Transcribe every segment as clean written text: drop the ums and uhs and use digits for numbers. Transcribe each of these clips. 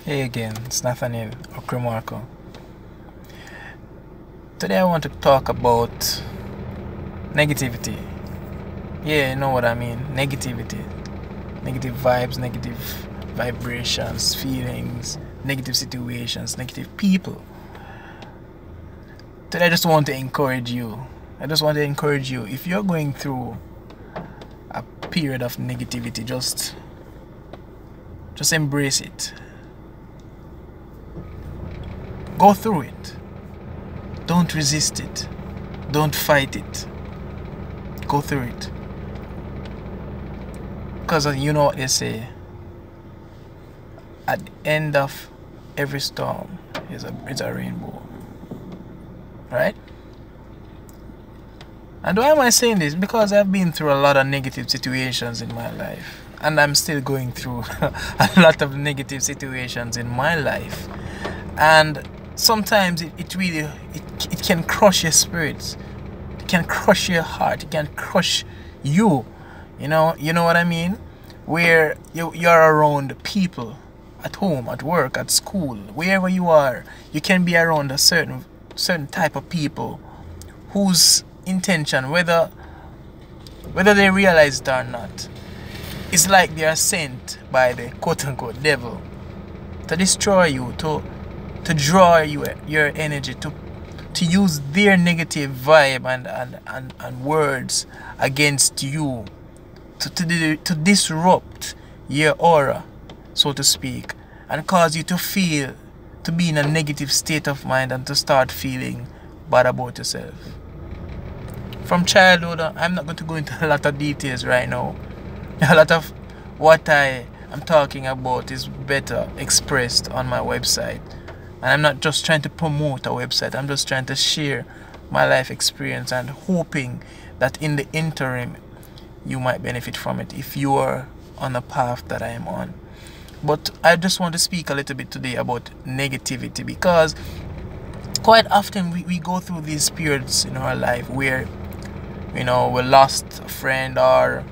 Hey again, it's Nathaniel Okremarko. Today I want to talk about negativity. Yeah, you know what I mean. Negativity. Negative vibes, negative vibrations, feelings, negative situations, negative people. Today I just want to encourage you. If you're going through a period of negativity, just embrace it. Go through it. Don't resist it. Don't fight it. Go through it. Because you know what they say. At the end of every storm is a rainbow. Right? And why am I saying this? Because I've been through a lot of negative situations in my life. And I'm still going through a lot of negative situations in my life. And sometimes it really can crush your spirits. It can crush your heart. It can crush you. You know what I mean? Where you're around people at home, at work, at school, wherever you are, you can be around a certain type of people whose intention, whether they realize it or not, it's like they are sent by the quote-unquote devil to destroy you, to draw your energy, to use their negative vibe and words against you, to disrupt your aura, so to speak, and cause you to be in a negative state of mind and to start feeling bad about yourself. From childhood, I'm not going to go into a lot of details right now. A lot of what I am talking about is better expressed on my website. And I'm not just trying to promote a website. I'm just trying to share my life experience and hoping that in the interim you might benefit from it if you are on a path that I am on. But I just want to speak a little bit today about negativity, because quite often we go through these periods in our life where, we lost a friend, or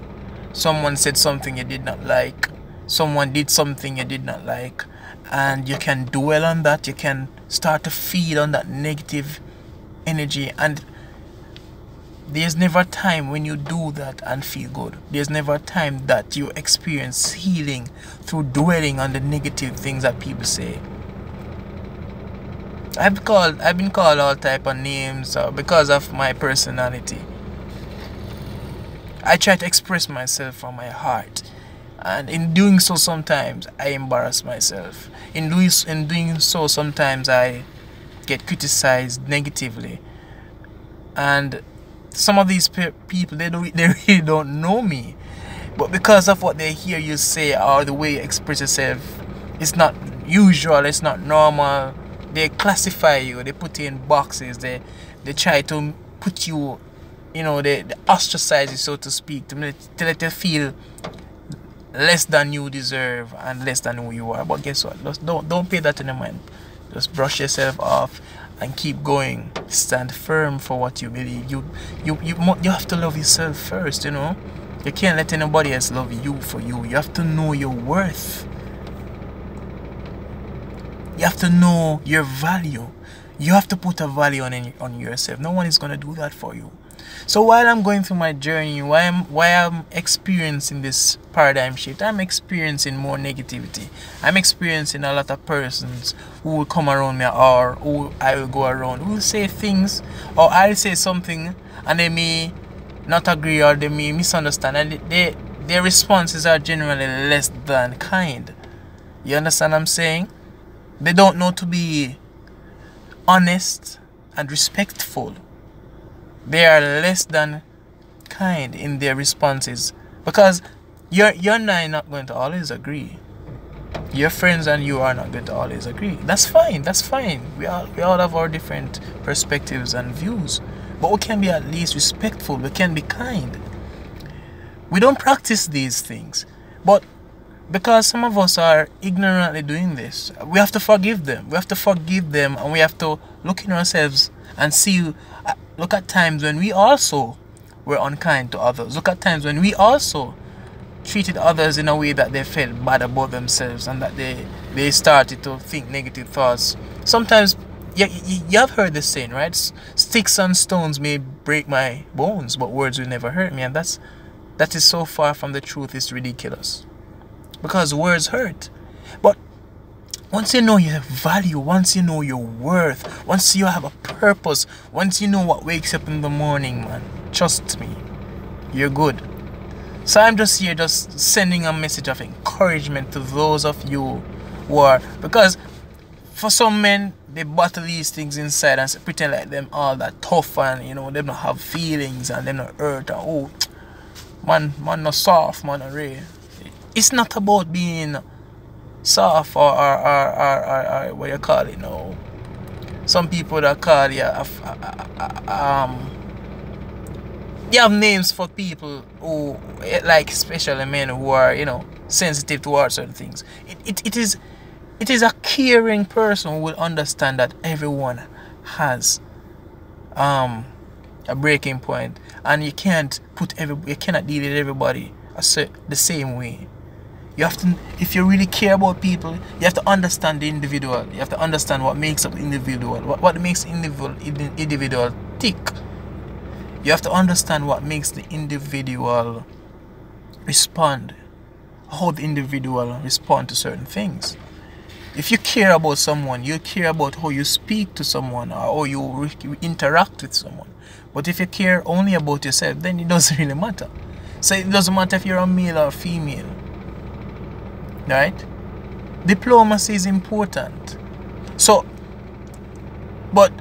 someone said something you did not like, someone did something you did not like, and you can dwell on that. You can start to feed on that negative energy, and there's never a time when you do that and feel good. There's never a time that you experience healing through dwelling on the negative things that people say. I've been called all type of names because of my personality. I try to express myself from my heart, and in doing so sometimes I embarrass myself. In doing so sometimes I get criticized negatively, and some of these people, they really don't know me, but because of what they hear you say or the way you express yourself, it's not usual, it's not normal. They classify you, they put you in boxes, they try to put you, they ostracize you, so to speak, to let you feel less than you deserve and less than who you are. But guess what? Just don't pay that in your mind. Just brush yourself off and keep going. Stand firm for what you believe. You have to love yourself first. You can't let anybody else love you for you. You have to know your worth. You have to know your value. You have to put a value on yourself. No one is gonna do that for you. So while I'm going through my journey, while I'm experiencing this paradigm shift, I'm experiencing more negativity. I'm experiencing a lot of persons who will come around me, or who I will go around, who will say things, or I'll say something and they may not agree, or they may misunderstand, and their responses are generally less than kind. You understand what I'm saying? They don't know to be honest and respectful. They are less than kind in their responses, because you and I are not going to always agree. Your friends and you are not going to always agree. That's fine. We all have our different perspectives and views, but we can be at least respectful. We can be kind. We don't practice these things, but because some of us are ignorantly doing this, we have to forgive them. And we have to look in ourselves and look at times when we also were unkind to others. Look at times when we also treated others in a way that they felt bad about themselves, and that they they started to think negative thoughts. Sometimes you have heard this saying, right? Sticks and stones may break my bones, but words will never hurt me. And that is so far from the truth, it's ridiculous. Because words hurt. But once you know your value, once you know your worth, once you have a purpose, once you know what wakes up in the morning, man, trust me, you're good. So I'm just here just sending a message of encouragement to those of you who are, because for some men, they bottle these things inside and pretend like them all that tough and, you know, they don't have feelings and they don't hurt and, oh, man not soft, man not real. It's not about being soft or what you call it now. Some people that call you you have names for people who, like especially men who are, you know, sensitive towards certain things. It is a caring person who will understand that everyone has a breaking point, and you cannot deal with everybody the same way. You have to, if you really care about people, you have to understand the individual. You have to understand what makes up the individual, what makes individual tick. You have to understand what makes the individual respond, how the individual respond to certain things. If you care about someone, you care about how you speak to someone or how you interact with someone. But if you care only about yourself, then it doesn't really matter. So it doesn't matter if you're a male or a female. Right? Diplomacy is important. So, but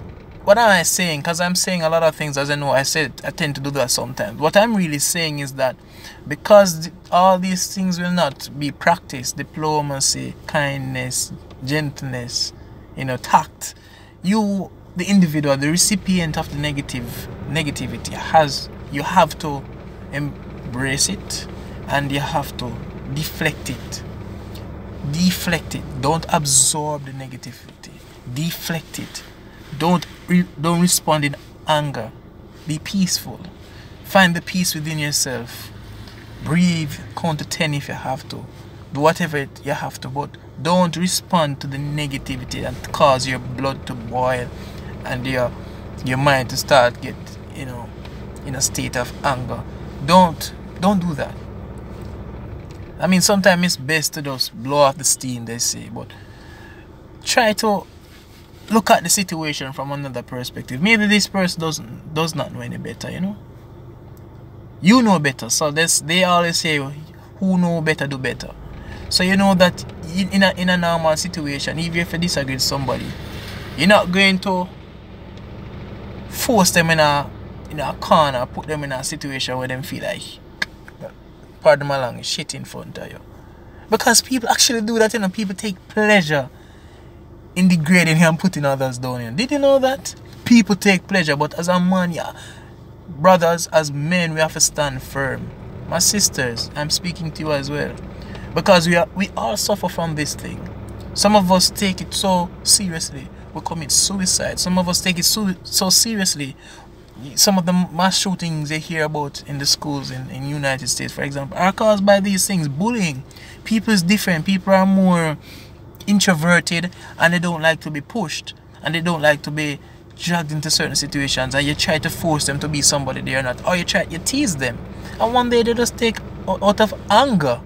what am I saying? Because I'm saying a lot of things, as I know I tend to do that sometimes. What I'm really saying is that because all these things will not be practiced, diplomacy, kindness, gentleness, you know, tact, you, the individual, the recipient of the negativity, you have to embrace it and you have to deflect it. Deflect it. Don't absorb the negativity. Deflect it. Don't respond in anger. Be peaceful. Find the peace within yourself. Breathe. Count to 10 if you have to. Do whatever you have to, but don't respond to the negativity and cause your blood to boil and your mind to start get, you know, in a state of anger. Don't do that. I mean, sometimes it's best to just blow off the steam, they say, but try to look at the situation from another perspective. Maybe this person does not know any better, you know. You know better, so they always say, who know better do better. So you know that in a normal situation, even if you disagree with somebody, you're not going to force them in a corner, put them in a situation where they feel like, pardon my language, shit in front of you. Because people actually do that, you know. People take pleasure in degrading and putting others down. You know. Did you know that? People take pleasure, but as a man, yeah, brothers, as men, we have to stand firm. My sisters, I'm speaking to you as well. Because we all suffer from this thing. Some of us take it so seriously, we commit suicide. Some of us take it so seriously. Some of the mass shootings they hear about in the schools in the United States, for example, are caused by these things. Bullying. People is different. People are more introverted and they don't like to be pushed. And they don't like to be dragged into certain situations. And you try to force them to be somebody they are not. Or you tease them. And one day they just take out of anger.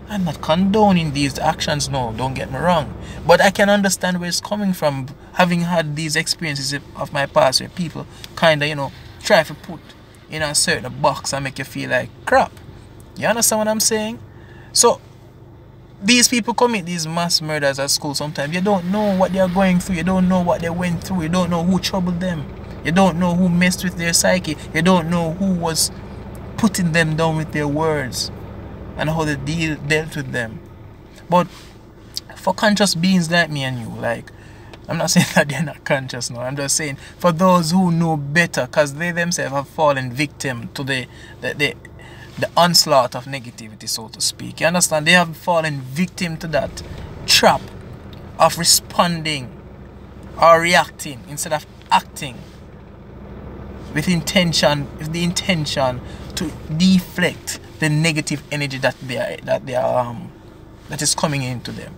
I'm not condoning these actions, no, don't get me wrong. But I can understand where it's coming from, having had these experiences of my past where people kind of, you know, try to put in a certain box and make you feel like crap. You understand what I'm saying? So, these people commit these mass murders at school sometimes. You don't know what they are going through. You don't know what they went through. You don't know who troubled them. You don't know who messed with their psyche. You don't know who was putting them down with their words and how they dealt with them. But for conscious beings like me and you, like, I'm not saying that they're not conscious now. I'm just saying for those who know better, because they themselves have fallen victim to the onslaught of negativity, so to speak. You understand? They have fallen victim to that trap of responding or reacting instead of acting with the intention to deflect the negative energy that is coming into them.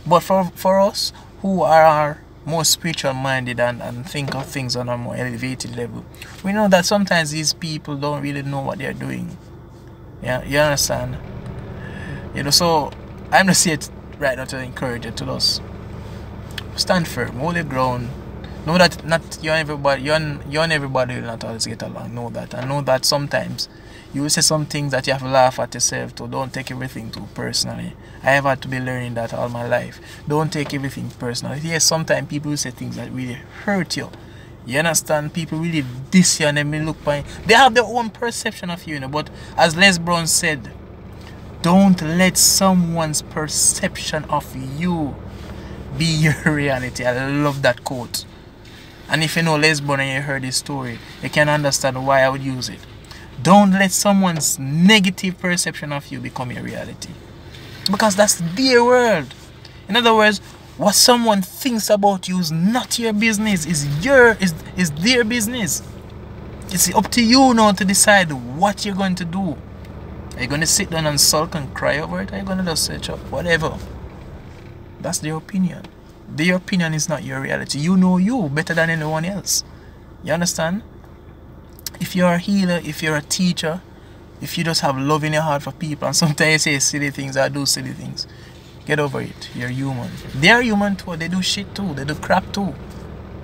But for us who are more spiritual minded and think of things on a more elevated level, we know that sometimes these people don't really know what they're doing. Yeah, you understand? You know, so I'm just here right now to encourage you to just stand firm, hold your ground. Know that not you and everybody, you and everybody will not always get along. Know that, and know that sometimes you will say some things that you have to laugh at yourself too. Don't take everything too personally. I have had to be learning that all my life. Don't take everything personally. Yes, sometimes people will say things that really hurt you. You understand? People really diss you and then they look by. They have their own perception of you, you know. But as Les Brown said, don't let someone's perception of you be your reality. I love that quote. And if you know Les Brown and you heard this story, you can understand why I would use it. Don't let someone's negative perception of you become your reality. Because that's their world. In other words, what someone thinks about you is not your business. Is their business. It's up to you now to decide what you're going to do. Are you going to sit down and sulk and cry over it? Are you going to just search up? Whatever. That's their opinion. Their opinion is not your reality. You know you better than anyone else. You understand? If you're a healer, if you're a teacher, if you just have love in your heart for people, and sometimes you say silly things or do silly things, get over it. You're human. They're human too. They do shit too. They do crap too.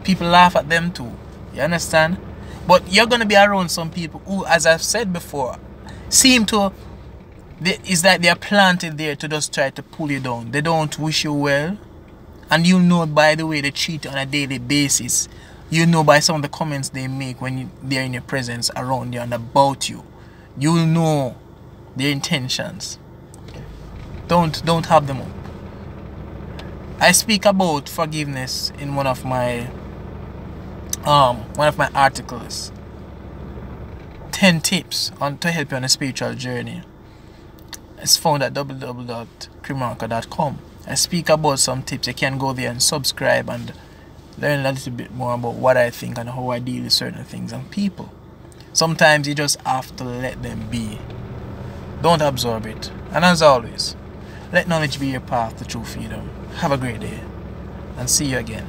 People laugh at them too. You understand? But you're going to be around some people who, as I've said before, seem to... It's like they're planted there to just try to pull you down. They don't wish you well. And you know by the way they treat you on a daily basis. You know by some of the comments they make when they're in your presence, around you and about you. You know their intentions. Don't have them up. I speak about forgiveness in one of my articles. 10 tips to help you on a spiritual journey. It's found at www.crimarker.com. I speak about some tips. You can go there and subscribe and learn a little bit more about what I think and how I deal with certain things and people. Sometimes you just have to let them be. Don't absorb it. And as always, let knowledge be your path to true freedom. Have a great day and see you again.